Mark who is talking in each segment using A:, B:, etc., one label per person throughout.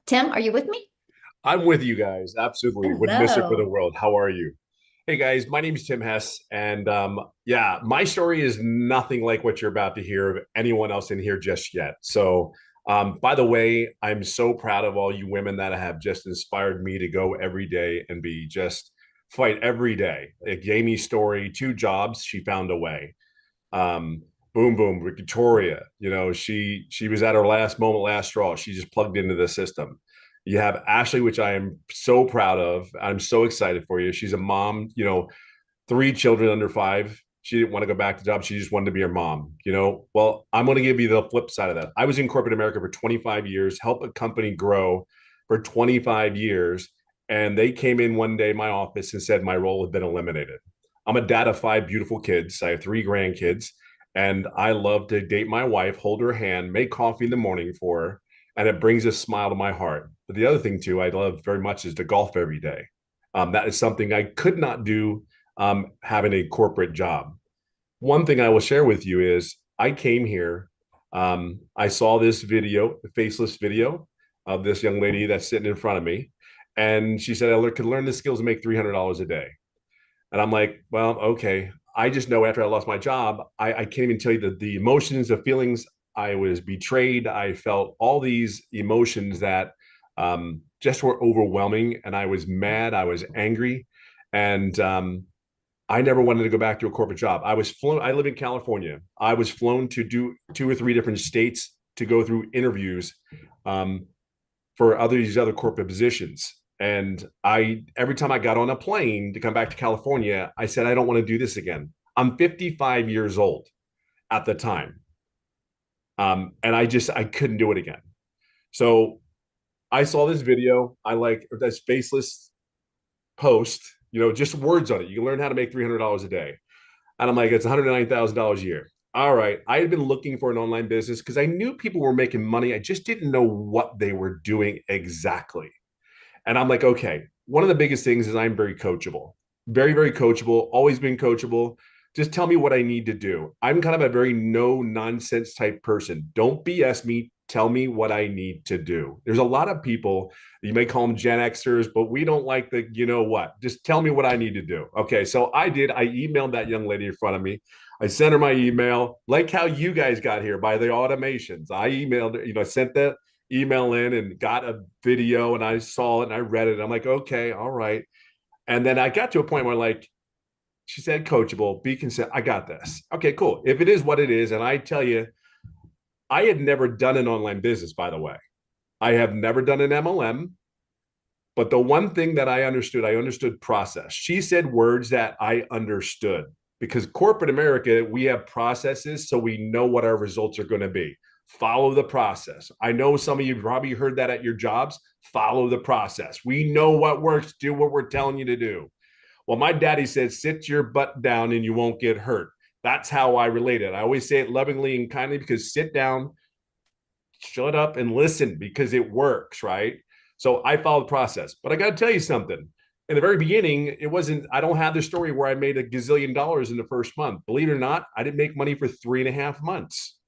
A: Tim, are you with me?
B: I'm with you guys. Absolutely. Would miss it for the
A: Hello.
B: world. How are you? Hey guys, my name is Tim Hess. And yeah, my story is nothing like what you're about to hear of anyone else in here just yet. So, by the way, I'm so proud of all you women that have just inspired me to go every day and be just fight every day. Like Amy's story, two jobs, she found a way. Um, boom, boom, Victoria, she was at her last moment, last straw. She just plugged into the system. You have Ashley, which I am so proud of. I'm so excited for you. She's a mom, three children under five. She didn't want to go back to the job. She just wanted to be her mom. Well, I'm going to give you the flip side of that. I was in corporate America for 25 years, helped a company grow for 25 years. And they came in one day in my office and said my role had been eliminated. I'm a dad of five beautiful kids. I have three grandkids. And I love to date my wife, hold her hand, make coffee in the morning for her. And it brings a smile to my heart. But the other thing, too, I love very much is to golf every day. That is something I could not do having a corporate job. One thing I will share with you is I came here. I saw this video, the faceless video of this young lady that's sitting in front of me. And she said, I could learn the skills and make $300 a day. And I'm like, well, okay. I just know after I lost my job, I can't even tell you the emotions, the feelings. I was betrayed. I felt all these emotions that just were overwhelming. And I was mad. I was angry. And I never wanted to go back to a corporate job. I was flown. I live in California. I was flown to do two or three different states to go through interviews um, for these other corporate positions. And I every time I got on a plane to come back to California, I said I don't want to do this again. I'm 55 years old at the time, and I couldn't do it again. So I saw this video. I like this faceless post. Just words on it. You can learn how to make $300 a day. And I'm like, it's $109,000 a year. All right. I had been looking for an online business because I knew people were making money. I just didn't know what they were doing exactly. And I'm like, okay, one of the biggest things is I'm very coachable, very, very coachable, always been coachable. Just tell me what I need to do. I'm kind of a very no nonsense type person. Don't BS me. Tell me what I need to do. There's a lot of people, you may call them Gen Xers, but we don't like the, you know what? Just tell me what I need to do. Okay. So I did. I emailed that young lady in front of me. I sent her my email, like how you guys got here by the automations. I emailed her, sent that email in and got a video and I saw it and I read it. I'm like, okay, all right. And then I got to a point where like, she said, coachable, be consistent. I got this. Okay, cool. If it is what it is, and I tell you, I had never done an online business, by the way. I have never done an MLM, but the one thing that I understood process. She said words that I understood because corporate America, we have processes so we know what our results are going to be. Follow the process. I know some of you probably heard that at your jobs. Follow the process. We know what works. Do what we're telling you to do. Well, my daddy said, sit your butt down and you won't get hurt. That's how I relate it. I always say it lovingly and kindly because sit down, shut up and listen because it works, right? So I follow the process. But I got to tell you something. In the very beginning, it wasn't, I don't have the story where I made a gazillion dollars in the first month. Believe it or not, I didn't make money for 3.5 months.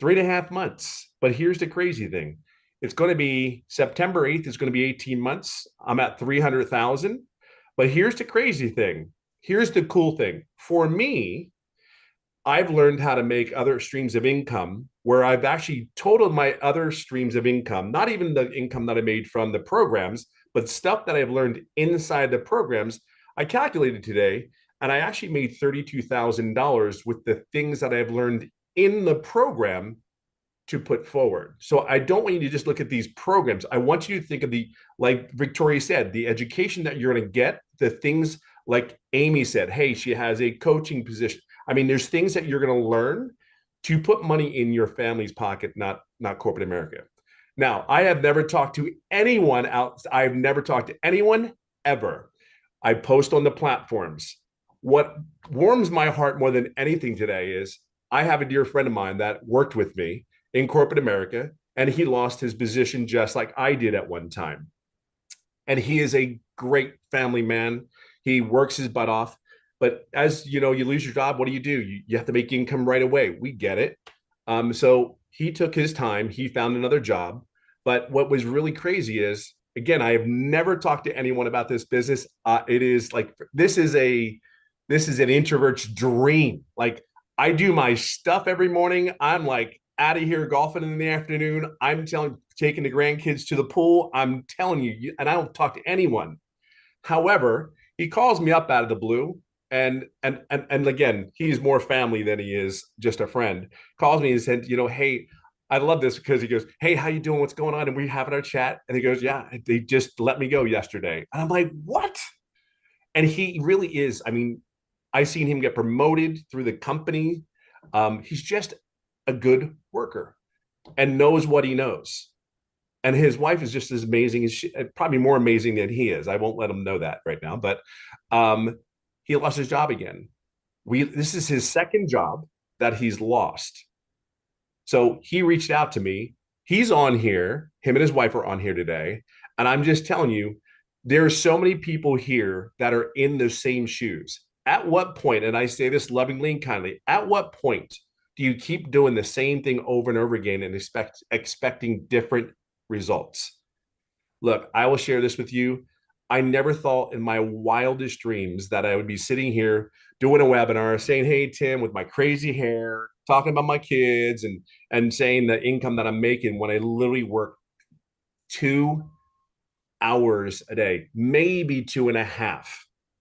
B: 3.5 months. But here's the crazy thing. It's going to be September 8th. It's going to be 18 months. I'm at 300,000. But here's the crazy thing. Here's the cool thing. For me, I've learned how to make other streams of income where I've actually totaled my other streams of income, not even the income that I made from the programs, but stuff that I've learned inside the programs. I calculated today and I actually made $32,000 with the things that I've learned in the program to put forward. So I don't want you to just look at these programs. I want you to think of like Victoria said, the education that you're going to get, the things like Amy said, hey, she has a coaching position. I mean, there's things that you're going to learn to put money in your family's pocket, not corporate America. Now, I have never talked to anyone else. I've never talked to anyone ever. I post on the platforms. What warms my heart more than anything today is I have a dear friend of mine that worked with me in corporate America, and he lost his position just like I did at one time. And he is a great family man. He works his butt off. But as you know, you lose your job, what do? You have to make income right away. We get it. So he took his time. He found another job. But what was really crazy is, again, I have never talked to anyone about this business. It is like this is an introvert's dream. Like I do my stuff every morning. I'm like out of here golfing in the afternoon. Taking the grandkids to the pool. I'm telling you, and I don't talk to anyone. However, he calls me up out of the blue, and again, he's more family than he is just a friend. Calls me and said, hey, I love this because he goes, hey, how you doing? What's going on? And we having our chat, and he goes, yeah, they just let me go yesterday. And I'm like, what? And he really is. I mean, I seen him get promoted through the company. He's just a good worker and knows what he knows. And his wife is just as amazing as probably more amazing than he is. I won't let him know that right now, but um, he lost his job again. This is his second job that he's lost. So he reached out to me. He's on here. Him and his wife are on here today, and I'm just telling you, there are so many people here that are in those same shoes. At what point, and I say this lovingly and kindly, at what point do you keep doing the same thing over and over again and expecting different results? Look, I will share this with you. I never thought in my wildest dreams that I would be sitting here doing a webinar saying, hey, Tim, with my crazy hair, talking about my kids and saying the income that I'm making when I literally work 2 hours a day, maybe 2.5.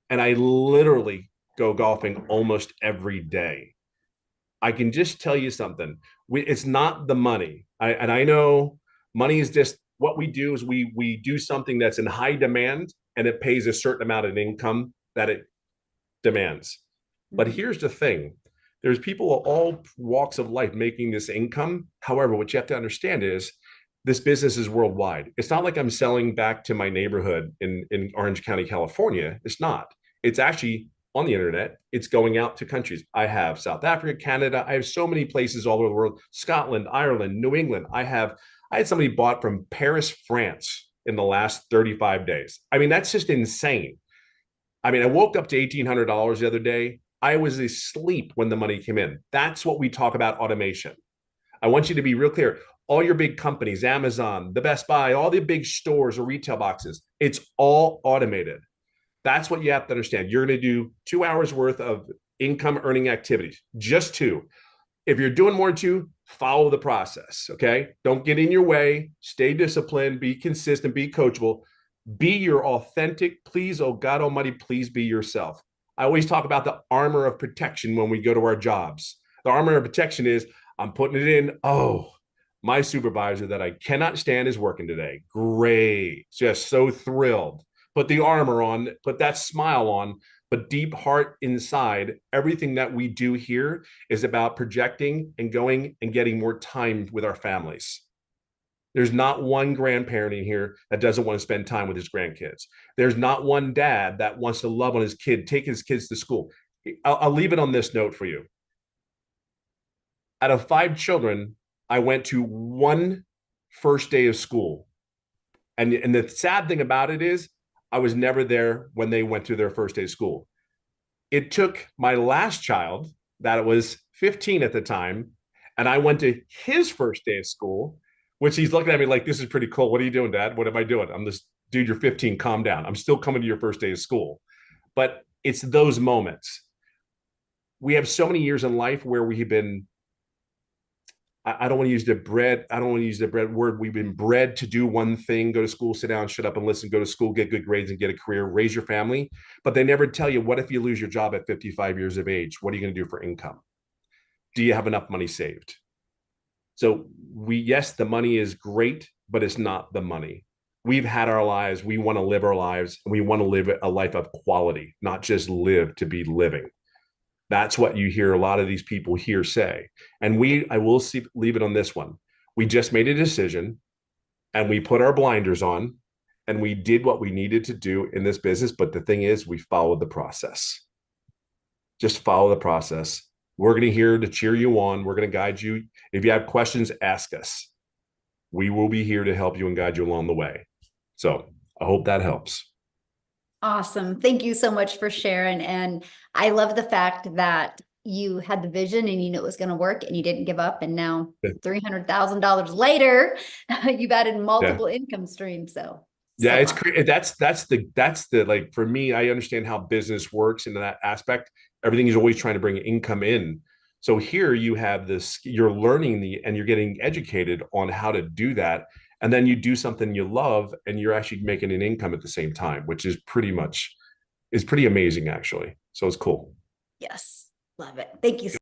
B: And I literally go golfing almost every day. I can just tell you something. It's not the money. And I know money is just what we do is we do something that's in high demand and it pays a certain amount of income that it demands. But here's the thing. There's people of all walks of life making this income. However, what you have to understand is this business is worldwide. It's not like I'm selling back to my neighborhood in Orange County, California. It's not. It's actually on the internet. It's going out to countries. I have South Africa, Canada. I have so many places all over the world. Scotland, Ireland, New England. I had somebody bought from Paris, France in the last 35 days. I mean, that's just insane. I mean, I woke up to $1,800 the other day. I was asleep when the money came in. That's what we talk about automation. I want you to be real clear. All your big companies, Amazon, the Best Buy, all the big stores or retail boxes, it's all automated. That's what you have to understand. You're going to do 2 hours worth of income earning activities, just two. If you're doing more than two, follow the process. Okay. Don't get in your way. Stay disciplined, be consistent, be coachable, be your authentic. Please, oh God Almighty, please be yourself. I always talk about the armor of protection when we go to our jobs. The armor of protection is I'm putting it in. Oh, my supervisor that I cannot stand is working today. Great. Just so thrilled. Put the armor on, put that smile on, but deep heart inside, everything that we do here is about projecting and going and getting more time with our families. There's not one grandparent in here that doesn't want to spend time with his grandkids. There's not one dad that wants to love on his kid, take his kids to school. I'll leave it on this note for you. Out of 5 children, I went to one first day of school. And the sad thing about it is I was never there when they went to their first day of school. It took my last child, that was 15 at the time, and I went to his first day of school, which he's looking at me like, this is pretty cool. What are you doing, Dad? What am I doing? I'm this dude, you're 15, calm down. I'm still coming to your first day of school. But it's those moments. We have so many years in life where we've been, I don't want to use the bread. I don't want to use the bread word. We've been bred to do one thing, go to school, sit down, shut up and listen, go to school, get good grades and get a career, raise your family. But they never tell you, what if you lose your job at 55 years of age? What are you going to do for income? Do you have enough money saved? So yes, the money is great, but it's not the money. We've had our lives. We want to live our lives and we want to live a life of quality, not just live to be living. That's what you hear a lot of these people here say. And I will leave it on this one. We just made a decision and we put our blinders on and we did what we needed to do in this business. But the thing is, we followed the process. Just follow the process. We're going to here to cheer you on. We're going to guide you. If you have questions, ask us. We will be here to help you and guide you along the way. So I hope that helps.
A: Awesome. Thank you so much for sharing. And I love the fact that you had the vision and you knew it was going to work and you didn't give up. And now $300,000 later, you've added
B: Yeah.
A: multiple income streams. So,
B: Yeah,
A: so
B: it's
A: awesome.
B: crazy. That's the like for me, I understand how business works in that aspect. Everything is always trying to bring income in. So here you have this, you're learning and you're getting educated on how to do that. And then you do something you love and you're actually making an income at the same time, which is pretty amazing actually. So it's cool.
A: Yes. Love it. Thank you